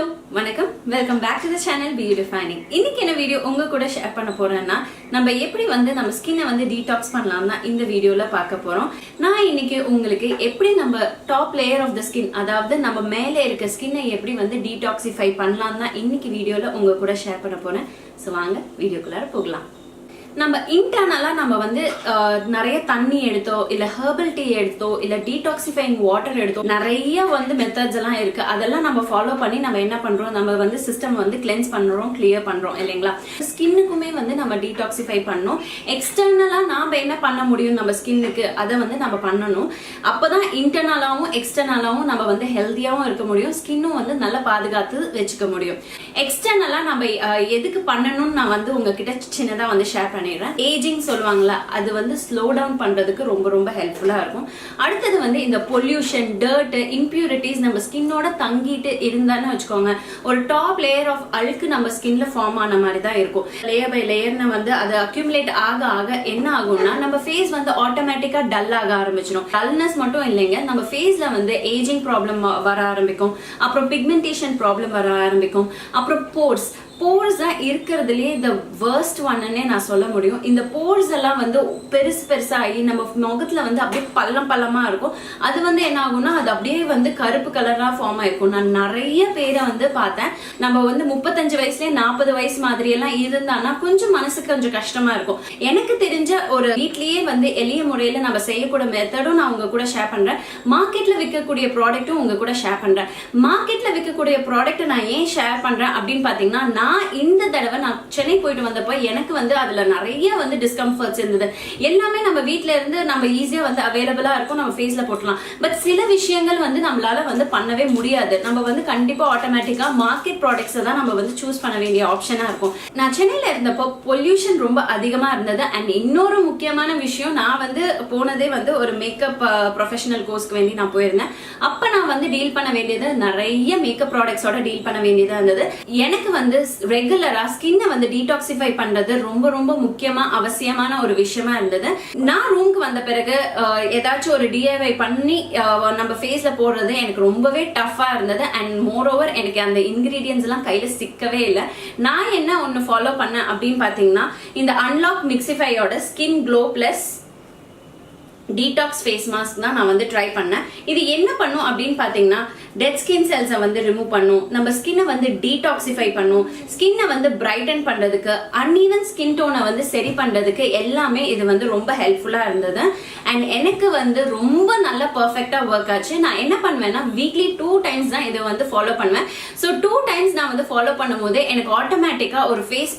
வணக்கம், welcome back to the channel beautifying. இன்னைக்கு என்ன வீடியோ உங்க கூட ஷேர் பண்ண போறேன்னா, நம்ம எப்படி நம்ம ஸ்கின்னை டீடாக்ஸ் பண்ணலாம் தான் இந்த வீடியோல பார்க்க போறோம். நான் இன்னைக்கு உங்களுக்கு எப்படி நம்ம top layer of the skin, அதாவது நம்ம மேலே இருக்க ஸ்கின்னை எப்படி டீடாக்சிஃபை பண்ணலாம் தான் இன்னைக்கு வீடியோல உங்க கூட ஷேர் பண்ண போறேன். ஸோ வாங்க வீடியோக்குள்ளார போகலாம். நம்ம இன்டர்னலா நம்ம நிறைய தண்ணி எடுத்தோ இல்ல ஹெர்பல் டீ எடுத்தோ இல்ல டீடாக்சிஃபைங் வாட்டர் எடுத்தோ நிறைய மெத்தட்ஸ் எல்லாம் இருக்கு. அதெல்லாம் நம்ம ஃபாலோ பண்ணி நம்ம என்ன பண்றோம், நம்ம சிஸ்டம் கிளென்ஸ் பண்றோம், கிளியர் பண்றோம் இல்லைங்களா. ஸ்கின்னுக்குமே நம்ம டீடாக்சிஃபை பண்ணணும். எக்ஸ்டர்னலா நாம என்ன பண்ண முடியும் நம்ம ஸ்கின்னுக்கு, அதை நம்ம பண்ணணும். அப்பதான் இன்டர்னலாவும் எக்ஸ்டர்னலாவும் நம்ம ஹெல்த்தியாவும் இருக்க முடியும், ஸ்கின்னும் நல்லா பாதுகாத்து வச்சுக்க முடியும். எக்ஸ்டர்னலா நம்ம எதுக்கு பண்ணணும்னு நான் உங்ககிட்ட சின்னதா ஷேர் பண்ணேன். ஏஜிங் சொல்லுவாங்களா, அது ஸ்லோ டவுன் பண்றதுக்கு ரொம்ப ரொம்ப ஹெல்ப்ஃபுல்லா இருக்கும். அடுத்தது இந்த பொல்யூஷன், டர்ட், இம்பியூரிட்டிஸ் நம்ம ஸ்கின்னோட தங்கிட்டு இருந்தான்னு வச்சுக்கோங்க, ஒரு டாப் லேயர் ஆஃப் அழுக்கு நம்ம ஸ்கின்ல ஃபார்ம் ஆன மாதிரி தான் இருக்கும். லேயர் பை லேயர்னு அது அக்யூமுலேட் ஆக ஆக என்ன ஆகும்னா நம்ம ஃபேஸ் ஆட்டோமேட்டிக்கா டல் ஆக ஆரம்பிச்சிடும். டல்னஸ் மட்டும் இல்லைங்க, நம்ம ஃபேஸ்ல ஏஜிங் ப்ராப்ளம் வர ஆரம்பிக்கும், அப்புறம் பிக்மெண்டேஷன் ப்ராப்ளம் வர ஆரம்பிக்கும், அப்புறம் போர்ஸ் தான் இருக்கிறதுலயே the worst one-னே நான் சொல்ல முடியும். இந்த போர்ஸ் எல்லாம் பெருசு பெருசாகி நம்ம முகத்துல அப்படியே பள்ளம் பள்ளமா இருக்கும். அது என்ன ஆகும்னா அது அப்படியே கருப்பு கலரா ஃபார்ம் ஆயிருக்கும். நான் நிறைய பேரை பார்த்தேன். நம்ம 35 வயசுலயே 40 வயசு மாதிரி எல்லாம் இருந்தானா கொஞ்சம் மனசுக்கு கொஞ்சம் கஷ்டமா இருக்கும். எனக்கு தெரிஞ்ச ஒரு வீட்லயே எளிய முறையில நம்ம செய்யக்கூடிய மெத்தடும் நான் உங்க கூட ஷேர் பண்றேன். மார்க்கெட்ல விற்கக்கூடிய ப்ராடக்ட்டும் உங்க கூட ஷேர் பண்றேன். மார்க்கெட்ல விற்கக்கூடிய ப்ராடக்ட் நான் ஏன் ஷேர் பண்றேன் அப்படின்னு பாத்தீங்கன்னா, நான் இந்த தடவை நான் சென்னை போயிட்டு வந்தப்போ எனக்கு அதுல நிறைய டிஸ்கம்ஃபர்ட்ஸ் இருந்தது. எல்லாமே நம்ம வீட்ல இருந்து நம்ம ஈஸியா அவைலபிளா இருக்கும், நம்ம ஃபேஸ்ல போட்டலாம். பட் சில விஷயங்கள் நம்மளால பண்ணவே முடியாது. நம்ம கண்டிப்பா ஆட்டோமேட்டிக்கா மார்க்கெட் ப்ராடக்ட்ஸ் தான் நம்ம சூஸ் பண்ண வேண்டிய ஆப்ஷனா இருக்கும். நான் சென்னையில இருந்தப்போ பொல்யூஷன் ரொம்ப அதிகமா இருந்தது. அண்ட் இன்னொரு முக்கியமான விஷயம், நான் போனதே ஒரு மேக்கப் ப்ரொஃபஷனல் கோர்ஸ்க்கு வேண்டி நான் போயிருந்தேன். அப்ப நான் டீல் பண்ண வேண்டியது நிறைய மேக்கப் ப்ராடக்ட்ஸோட டீல் பண்ண வேண்டியதா இருந்தது. எனக்கு ரெகுலரா ஸ்கின்னை டீடாக்சிஃபை பண்றது ரொம்ப ரொம்ப முக்கியமா அவசியமான ஒரு விஷயமா இருந்தது. நான் ரூம்க்கு வந்த பிறகு ஏதாச்சும் ஒரு டிஐவை பண்ணி நம்ம ஃபேஸ்ல போடுறது எனக்கு ரொம்பவே டஃபா இருந்தது. அண்ட் மோர் ஓவர் எனக்கு அந்த இன்கிரீடியன்ஸ் எல்லாம் கையில சிக்கவே இல்லை. நான் என்ன ஒன்னு ஃபாலோ பண்ணேன் அப்படின்னு பாத்தீங்கன்னா, இந்த அன்லாக் மிக்சிஃபையோட skin glow plus detox face mask தான் நான் ட்ரை பண்ணேன். இது என்ன பண்ணும் அப்படின்னு பாத்தீங்கன்னா, டெட் ஸ்கின் செல்ஸை ரிமூவ் பண்ணும், நம்ம ஸ்கின்னை டீடாக்சிஃபை பண்ணும், ஸ்கின்னை பிரைட்டன் பண்றதுக்கு, அன்ஈவன் ஸ்கின் டோனை சரி பண்றதுக்கு எல்லாமே இது ரொம்ப ஹெல்ப்ஃபுல்லா இருந்தது. அண்ட் எனக்கு ரொம்ப நல்ல பர்ஃபெக்டா ஒர்க் ஆச்சு. நான் என்ன பண்ணுவேன்னா, வீக்லி 2 times தான் இதை ஃபாலோ பண்ணுவேன். ஸோ 2 times நான் ஃபாலோ பண்ணும் போது எனக்கு ஆட்டோமேட்டிக்கா ஒரு ஃபேஸ்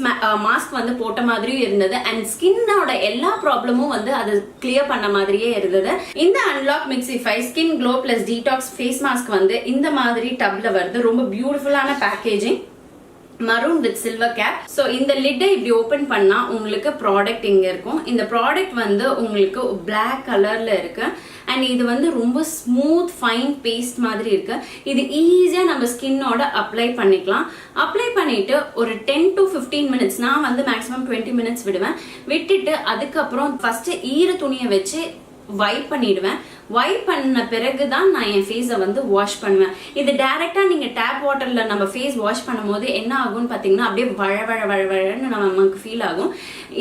மாஸ்க் போட்ட மாதிரியும் இருந்தது. அண்ட் ஸ்கின்னோட எல்லா ப்ராப்ளமும் அது கிளியர் பண்ண மாதிரி இருந்தது. இந்த unlock mixify skin glow plus detox face mask இந்த மாதிரி டப்ல வருது. ரொம்ப பியூட்டிஃபுல்லான packaging, maroon with silver cap. So இந்த லிட்டை இப்படி ஓபன் பண்ணா உங்களுக்கு ப்ராடக்ட் இங்க இருக்கும். இந்த ப்ராடக்ட் உங்களுக்கு Black கலர்ல இருக்கு. அண்ட் இது ரொம்ப ஸ்மூத் ஃபைன் பேஸ்ட் மாதிரி இருக்கு. இது ஈஸியா நம்ம ஸ்கின்னோட அப்ளை பண்ணிக்கலாம். அப்ளை பண்ணிட்டு ஒரு 10 to 15 minutes, நான் மேக்ஸிமம் 20 minutes விடுவேன். விட்டுட்டு அதுக்கப்புறம் ஃபர்ஸ்ட் ஈர துணியை வச்சு வைப் பண்ணிடுவேன். வைப் பண்ண பிறகுதான் நான் என் ஃபேஸை வாஷ் பண்ணுவேன். இது டைரக்டா நீங்க டேப் வாட்டர்ல நம்ம ஃபேஸ் வாஷ் பண்ணும் போது என்ன ஆகும்னு பாத்தீங்கன்னா, அப்படியே வழன்னு நமக்கு ஃபீல் ஆகும்.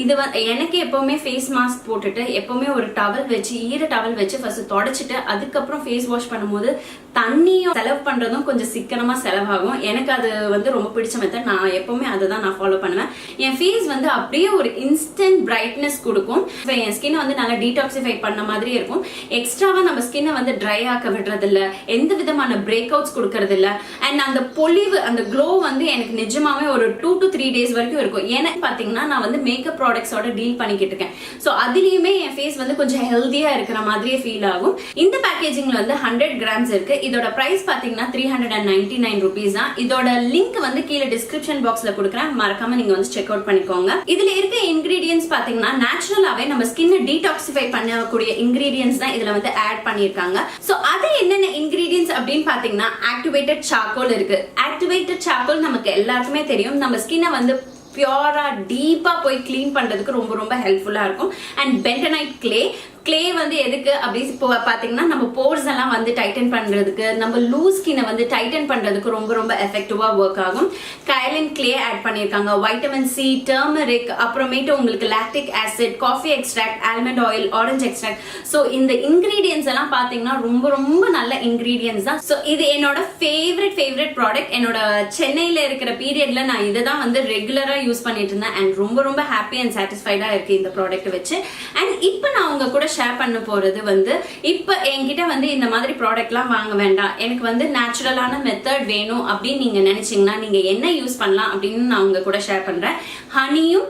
இது எனக்கு எப்பவுமே ஃபேஸ் மாஸ்க் போட்டுட்டு எப்பவுமே ஒரு டவல் வச்சு, ஈர டவல் வச்சு ஃபர்ஸ்ட் தொடச்சிட்டு அதுக்கப்புறம் ஃபேஸ் வாஷ் பண்ணும்போது தண்ணியும் செலவு பண்றதும் கொஞ்சம் சிக்கனமா செலவாகும். எனக்கு அது ரொம்ப பிடிச்ச மெத்தட். நான் எப்பவுமே அதை தான் நான் ஃபாலோ பண்ணுவேன். என் ஃபேஸ் அப்படியே ஒரு இன்ஸ்டன்ட் பிரைட்னஸ் கொடுக்கும். என் ஸ்கின் நல்லா டீடாக்சிஃபை பண்ண மாதிரி இருக்கும். எக்ஸ்ட்ரா நம்ம ஸ்கின்னை ட்ரை ஆக்க விடுறது இல்ல, எந்த விதமான பிரேக் அவுட்ஸ் கொடுக்கறது இல்ல. அண்ட் அந்த பொலிவு, அந்த க்ளோ எனக்கு நிஜமாவே ஒரு 2 to 3 days வரைக்கும் இருக்கும். எனக்கு பாத்தீங்கன்னா நான் மேக்கப் ப்ராடக்ட்ஸோட டீல் பண்ணிக்கிட்டு இருக்கேன். சோ அதுலயுமே என் ஃபேஸ் கொஞ்சம் ஹெல்தியா இருக்கிற மாதிரியே ஃபீல் ஆகும். இந்த பேக்கேஜிங்ல 100 grams இருக்கு. இதோட பிரைஸ் பாத்தீங்கன்னா 399 rupees தான். இதோட லிங்க் கீழே டிஸ்கிரிப்ஷன் பாக்ஸ்ல கொடுக்குறேன், மறக்காம நீங்க செக் அவுட் பண்ணிக்கோங்க. இதுல இருக்க இன்கிரீடியன்ஸ் பாத்தீங்கன்னா நேச்சுரலாவே நம்ம ஸ்கின்னை டீடாக்சிஃபை பண்ணக்கூடிய இன்கிரீடியன்ஸ் தான் இதுல ஆட் பண்ணிருக்காங்க. சோ அது என்னென்ன இன்கிரீடியன்ஸ் அப்படின்னு பாத்தீங்கன்னா, ஆக்டிவேட்டட் சார்கோல் இருக்கு. ஆக்டிவேட்டட் சார்கோல் நமக்கு எல்லாருக்குமே தெரியும், நம்ம ஸ்கின்னை பியூரா டீப்பா போய் கிளீன் பண்றதுக்கு ரொம்ப ரொம்ப ஹெல்ப்ஃபுல்லா இருக்கும். அண்ட் பென்டனைட் கிளே, கிளே வந்து எதுக்கு அப்படி பாத்தீங்கன்னா நம்ம போர்ஸ் எல்லாம் வந்து டைட்டன் பண்றதுக்கு, நம்ம லூஸ் ஸ்கின்னை வந்து டைட்டன் பண்றதுக்கு ரொம்ப ரொம்ப எஃபெக்டிவா ஒர்க் ஆகும். கயலின் கிளே ஆட் பண்ணிருக்காங்க, வைட்டமின் சி, டர்மரிக், அப்புறமேட்டு உங்களுக்கு lactic acid, coffee extract, almond oil, orange extract. So இந்த இன்கிரீடியன்ஸ் எல்லாம் பாத்தீங்கன்னா ரொம்ப ரொம்ப நல்ல இன்கிரீடியன்ஸ் தான். சோ இது என்னோட ஃபேவரட் ப்ராடக்ட். என்னோட சென்னையில இருக்கிற பீரியட்ல நான் இதை தான் வந்து ரெகுலரா யூஸ் பண்ணிட்டு இருந்தேன். அண்ட் ரொம்ப ரொம்ப ஹாப்பி அண்ட் சாட்டிஸ்ஃபைடா இருக்கு இந்த ப்ராடக்ட் வச்சு. அண்ட் இப்போ நான் உங்க கூட ஷேர் பண்ண போறது வந்து, இப்போ என்கிட்ட வந்து இந்த மாதிரி ப்ராடக்ட்லாம் வாங்க வேண்டாம், எனக்கு வந்து நேச்சுரலான மெத்தட் வேணும் அப்படின்னு நீங்க நினைச்சீங்கன்னா நீங்க என்ன யூஸ் பண்ணலாம் அப்படின்னு நான் உங்க கூட ஷேர் பண்றேன். ஹனியும்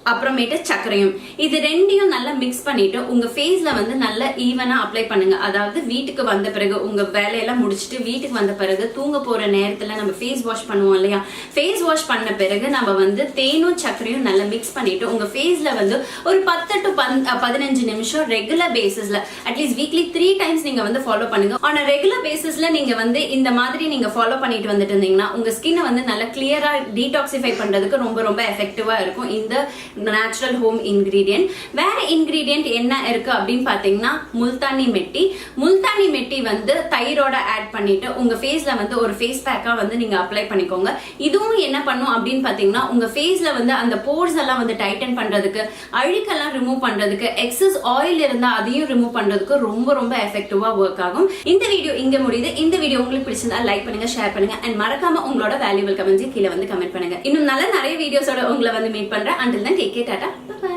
அப்புறமேட்டு சர்க்கரையும், இது ரெண்டையும் நல்லா மிக்ஸ் பண்ணிட்டு உங்க ஃபேஸ்ல வந்து நல்லா ஈவனா அப்ளை பண்ணுங்க. அதாவது வீட்டுக்கு வந்த பிறகு, உங்க வேலையெல்லாம் முடிச்சுட்டு வீட்டுக்கு வந்த பிறகு தூங்க போற நேரத்துல நம்ம ஃபேஸ் வாஷ் பண்ணுவோம் இல்லையா, ஃபேஸ் வாஷ் பண்ண பிறகு நம்ம வந்து தேனும் சர்க்கரையும் நல்லா மிக்ஸ் பண்ணிட்டு உங்க ஃபேஸ்ல வந்து ஒரு 10 to 15 நிமிஷம் ரெகுலர் பேசிஸ்ல, அட்லீஸ்ட் வீக்லி 3 டைம்ஸ் நீங்க வந்து ஃபாலோ பண்ணுங்க. ஆன் ரெகுலர் பேசிஸ்ல நீங்க வந்து இந்த மாதிரி நீங்க ஃபாலோ பண்ணிட்டு வந்துட்டு இருந்தீங்கன்னா உங்க ஸ்கின்னை வந்து நல்லா கிளியரா டீடாக்சிஃபை பண்றதுக்கு ரொம்ப ரொம்ப எஃபெக்டிவா இருக்கும் இந்த நேச்சுரல் ஹோம் இன்கிரீடியன்ட். வேற இன்கிரீடியன்ட் என்ன இருக்கு அப்படின்னு பாத்தீங்கன்னா முல்தானி மெட்டி. முல்தானி மெட்டி வந்து தயிரோட ஆட் பண்ணிட்டு உங்க ஃபேஸ்ல வந்து ஒரு ஃபேஸ் பேக்கா வந்து நீங்க அப்ளை பண்ணிக்கோங்க. இதுவும் என்ன பண்ணும் அப்படின்னு பாத்தீங்கன்னா உங்க ஃபேஸ்ல வந்து அந்த போர்ஸ் எல்லாம் வந்து டைட்டன் பண்றதுக்கு, அழுக்கெல்லாம் ரிமூவ் பண்றதுக்கு, எக்ஸஸ் ஆயில் இருந்தா அதையும் ரிமூவ் பண்றதுக்கு ரொம்ப ரொம்ப எஃபெக்டிவா ஒர்க் ஆகும். இந்த வீடியோ இங்க முடியுது. இந்த வீடியோ உங்களுக்கு பிடிச்சிருந்தா லைக் பண்ணுங்க, ஷேர் பண்ணுங்க, அண்ட் மறக்காம உங்களோட வேல்யூபிள் கமெண்ட்ஸ் கீழே வந்து கமெண்ட் பண்ணுங்க. இன்னும் நல்ல நிறைய வீடியோஸோட உங்களை வந்து மீட் பண்றேன். Until then, take care, tata, bye bye.